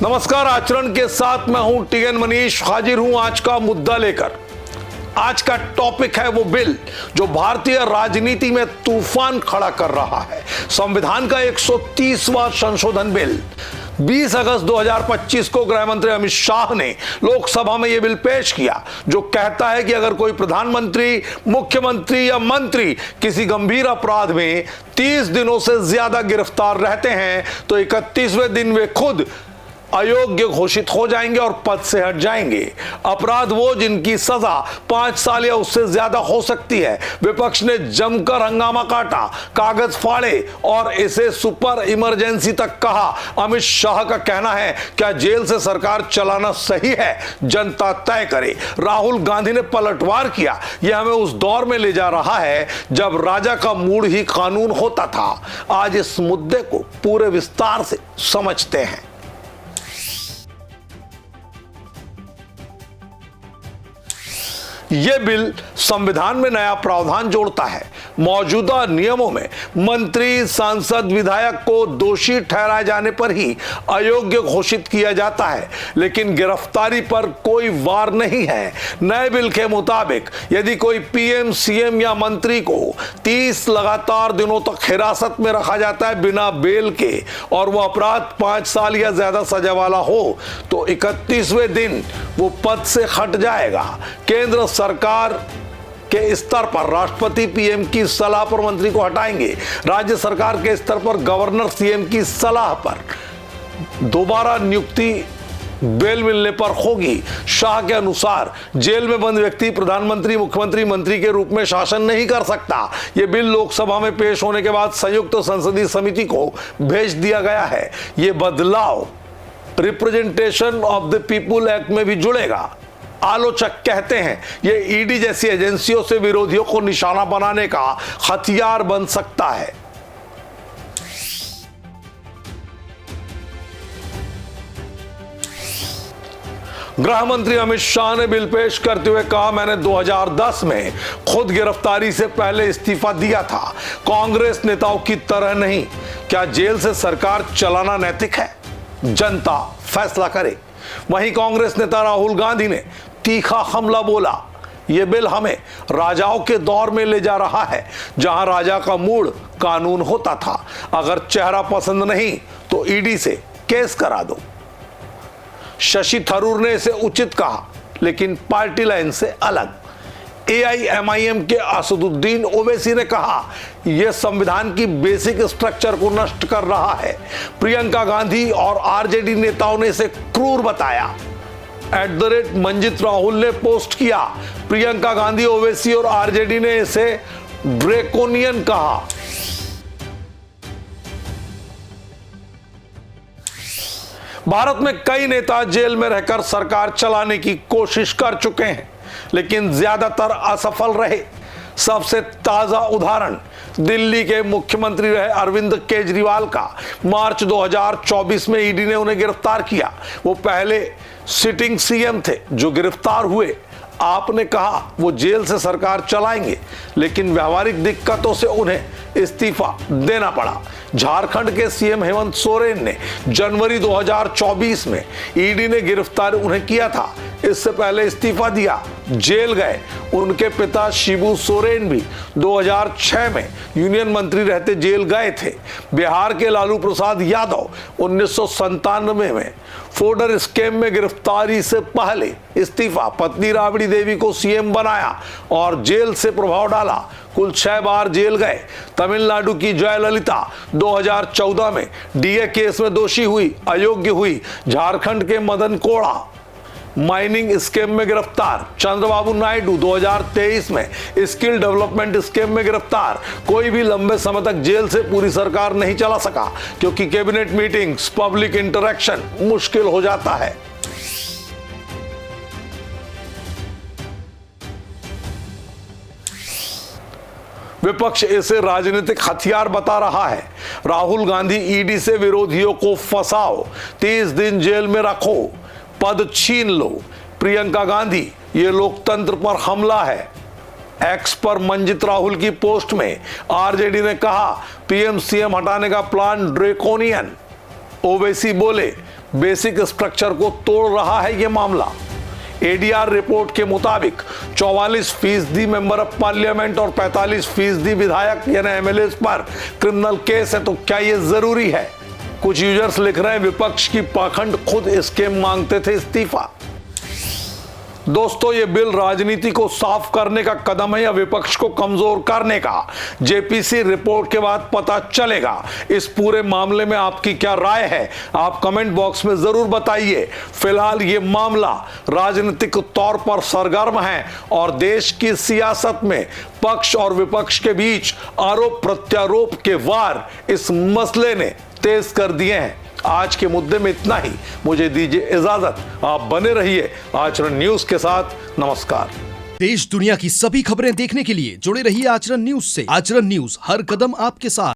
नमस्कार, आचरण के साथ मैं हूं टीएन मनीष, हाजिर हूं आज का मुद्दा लेकर। आज का टॉपिक है वो बिल जो भारतीय राजनीति में तूफान खड़ा कर रहा है। संविधान का 130वां संशोधन बिल 20 अगस्त 2025 को गृह मंत्री अमित शाह ने लोकसभा में यह बिल पेश किया, जो कहता है कि अगर कोई प्रधानमंत्री, मुख्यमंत्री या मंत्री किसी गंभीर अपराध में 30 दिनों से ज्यादा गिरफ्तार रहते हैं तो 31वें दिन वे खुद अयोग्य घोषित हो जाएंगे और पद से हट जाएंगे। अपराध वो जिनकी सजा 5 साल या उससे ज्यादा हो सकती है। विपक्ष ने जमकर हंगामा काटा, कागज फाड़े और इसे सुपर इमरजेंसी तक कहा। अमित शाह का कहना है, क्या जेल से सरकार चलाना सही है? जनता तय करे। राहुल गांधी ने पलटवार किया। यह हमें उस दौर में ले जा रहा है जब राजा का मूड ही कानून होता था। आज इस मुद्दे को पूरे विस्तार से समझते हैं। यह बिल संविधान में नया प्रावधान जोड़ता है। मौजूदा नियमों में मंत्री, सांसद, विधायक को दोषी ठहराए जाने पर ही अयोग्य घोषित किया जाता है, लेकिन गिरफ्तारी पर कोई वार नहीं है। नए बिल के मुताबिक यदि कोई पीएम, सीएम या मंत्री को 30 लगातार दिनों तक हिरासत में रखा जाता है बिना बेल के और वो अपराध 5 साल या ज्यादा सजा वाला हो तो 31वें दिन वो पद से हट जाएगा। केंद्र सरकार के स्तर पर राष्ट्रपति पीएम की सलाह पर मंत्री को हटाएंगे। राज्य सरकार के स्तर पर गवर्नर सीएम की सलाह पर दोबारा नियुक्ति बेल मिलने पर होगी। शाह के अनुसार जेल में बंद व्यक्ति प्रधानमंत्री, मुख्यमंत्री, मंत्री के रूप में शासन नहीं कर सकता। यह बिल लोकसभा में पेश होने के बाद संयुक्त संसदीय समिति को भेज दिया गया है। यह बदलाव representation of the people act में भी जुड़ेगा। आलोचक कहते हैं यह ईडी जैसी एजेंसियों से विरोधियों को निशाना बनाने का हथियार बन सकता है। गृह मंत्री अमित शाह ने बिल पेश करते हुए कहा, मैंने 2010 में खुद गिरफ्तारी से पहले इस्तीफा दिया था। कांग्रेस नेताओं की तरह नहीं। क्या जेल से सरकार चलाना नैतिक है? जनता फैसला करे। वहीं कांग्रेस नेता राहुल गांधी ने तीखा हमला बोला, यह बिल हमें राजाओं के दौर में ले जा रहा है जहां राजा का मूड कानून होता था। अगर चेहरा पसंद नहीं तो ईडी से केस करा दो। शशि थरूर ने इसे उचित कहा, लेकिन पार्टी लाइन से अलग। एआईएमआईएम के असदुद्दीन ओवैसी ने कहा, यह संविधान की बेसिक स्ट्रक्चर को नष्ट कर रहा है। प्रियंका गांधी और आरजेडी नेताओं ने इसे क्रूर बताया। @मंजित राहुल ने पोस्ट किया, प्रियंका गांधी, ओवैसी और आरजेडी ने इसे ड्रैकोनियन कहा। भारत में कई नेता जेल में रहकर सरकार चलाने की कोशिश कर चुके हैं, लेकिन ज्यादातर असफल रहे। सबसे ताजा उदाहरण दिल्ली के मुख्यमंत्री रहे अरविंद केजरीवाल का। मार्च 2024 में ईडी ने उन्हें गिरफ्तार किया। वो पहले सिटिंग सीएम थे जो गिरफ्तार हुए। आपने कहा वो जेल से सरकार चलाएंगे, लेकिन व्यावहारिक दिक्कतों से उन्हें इस्तीफा देना पड़ा। झारखंड के सीएम हेमंत सोरेन ने जनवरी 2024 में ईडी ने गिरफ्तार उन्हें किया था। इससे पहले इस्तीफा दिया, जेल गए। उनके पिता शिबू सोरेन भी 2006 में यूनियन मंत्री रहते जेल गए थे। बिहार के लालू प्रसाद यादव 1997 में फोर्डर स्कैम में गिरफ्तारी से पहले इस्तीफा, पत्नी राबड़ी देवी को सीएम बनाया और जेल से प्रभाव डाला। कुल 6 बार जेल गए। तमिलनाडु की जयललिता 2014 में डीए केस में दोषी हुई, अयोग्य हुई। झारखंड के मदन कोड़ा माइनिंग स्कैम में गिरफ्तार। चंद्रबाबू नायडू 2023 में स्किल डेवलपमेंट स्कैम में गिरफ्तार। कोई भी लंबे समय तक जेल से पूरी सरकार नहीं चला सका, क्योंकि कैबिनेट मीटिंग्स, पब्लिक इंटरेक्शन मुश्किल हो जाता है। विपक्ष इसे राजनीतिक हथियार बता रहा है। राहुल गांधी, ईडी से विरोधियों को फंसाओ, 30 दिन जेल में रखो, पद छीन लो। प्रियंका गांधी, ये लोकतंत्र पर हमला है। एक्स पर मंजित राहुल की पोस्ट में आरजेडी ने कहा, पीएम सीएम हटाने का प्लान ड्रैकोनियन। ओवैसी बोले, बेसिक स्ट्रक्चर को तोड़ रहा है यह मामला। एडीआर रिपोर्ट के मुताबिक 44% मेंबर ऑफ पार्लियामेंट और 45% विधायक यानी एमएलए पर क्रिमिनल केस है। तो क्या यह जरूरी है? कुछ यूजर्स लिख रहे हैं विपक्ष की पाखंड खुद इसके मांगते थे इस्तीफा। दोस्तों, ये बिल राजनीति को साफ करने का कदम है या विपक्ष को कमजोर करने का? जेपीसी रिपोर्ट के बाद पता चलेगा। इस पूरे मामले में आपकी क्या राय है? आप कमेंट बॉक्स में जरूर बताइए। फिलहाल ये मामला राजनीतिक तौर पर सरगर्म है और देश की सियासत में पक्ष और विपक्ष के बीच आरोप प्रत्यारोप के वार इस मसले ने तेज कर दिए हैं। आज के मुद्दे में इतना ही। मुझे दीजिए इजाजत। आप बने रहिए आचरण न्यूज के साथ। नमस्कार। देश दुनिया की सभी खबरें देखने के लिए जुड़े रहिए आचरण न्यूज से। आचरण न्यूज, हर कदम आपके साथ।